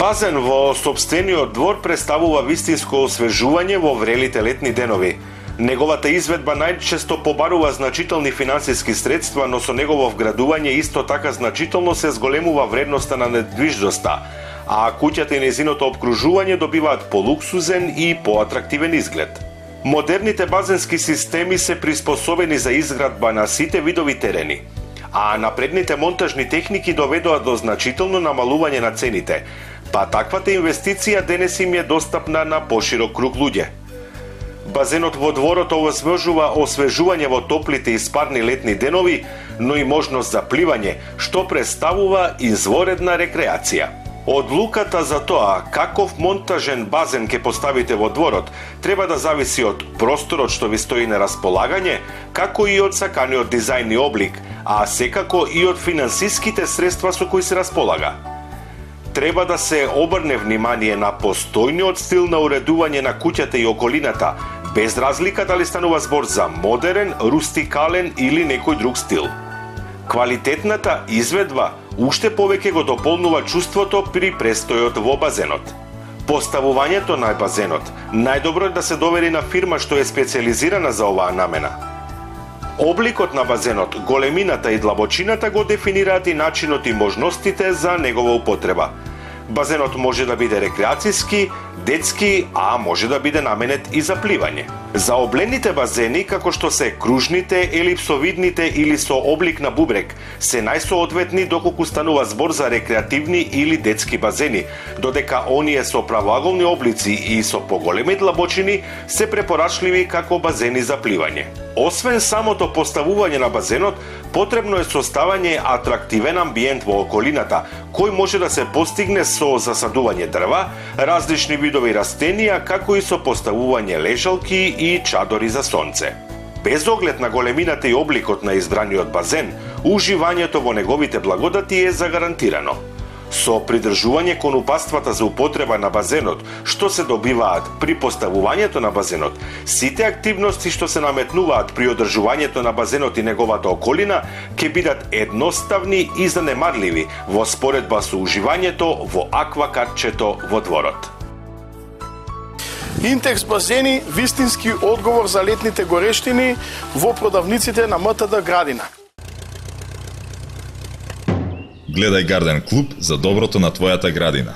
Базен во сопствениот двор представува вистинско освежување во врелите летни денови. Неговата изведба најчесто побарува значителни финансиски средства, но со негово вградување исто така значително се зголемува вредноста на недвижноста, а куќата и нејзиното опкружување добиваат полуксузен и поатрактивен изглед. Модерните базенски системи се приспособени за изградба на сите видови терени, а напредните монтажни техники доведоа до значително намалување на цените, па таквата инвестиција денес им е достапна на поширок круг луѓе. Базенот во дворот овозможува освежување во топлите и спарни летни денови, но и можност за пливање, што представува изворедна рекреација. Одлуката за тоа каков монтажен базен ќе поставите во дворот треба да зависи од просторот што ви стои на располагање, како и од саканиот дизајн и облик, а секако и од финансиските средства со кои се располага. Треба да се обрне внимание на постојниот стил на уредување на куќата и околината, без разлика дали станува збор за модерен, рустикален или некој друг стил. Квалитетната изведба уште повеќе го дополнува чувството при престојот во базенот. Поставувањето на базенот најдобро е да се довери на фирма што е специјализирана за оваа намена. Обликот на базенот, големината и длабочината го дефинираат и начинот и можностите за негова употреба. Базенот може да биде рекреацијски, детски, а може да биде наменет и за пливање. За облените базени, како што се кружните, елипсовидните или со облик на бубрек, се најсоодветни доколку станува збор за рекреативни или детски базени, додека оние со правоаголни облици и со поголеми длабочини се препорачливи како базени за пливање. Освен самото поставување на базенот, потребно е составање атрактивен амбиент во околината, кој може да се постигне со засадување дрва, различни видови растенија, како и со поставување лежалки и чадори за сонце. Без оглед на големината и обликот на избраниот базен, уживањето во неговите благодати е загарантирано. Со придржување кон упатствата за употреба на базенот, што се добиваат при поставувањето на базенот, сите активности што се наметнуваат при одржувањето на базенот и неговата околина ќе бидат едноставни и занемарливи во споредба со уживањето во аквакартчето во дворот. Интекс базени, вистински одговор за летните горештини во продавниците на МТД Градина. Гледај Гарден клуб за доброто на твојата градина.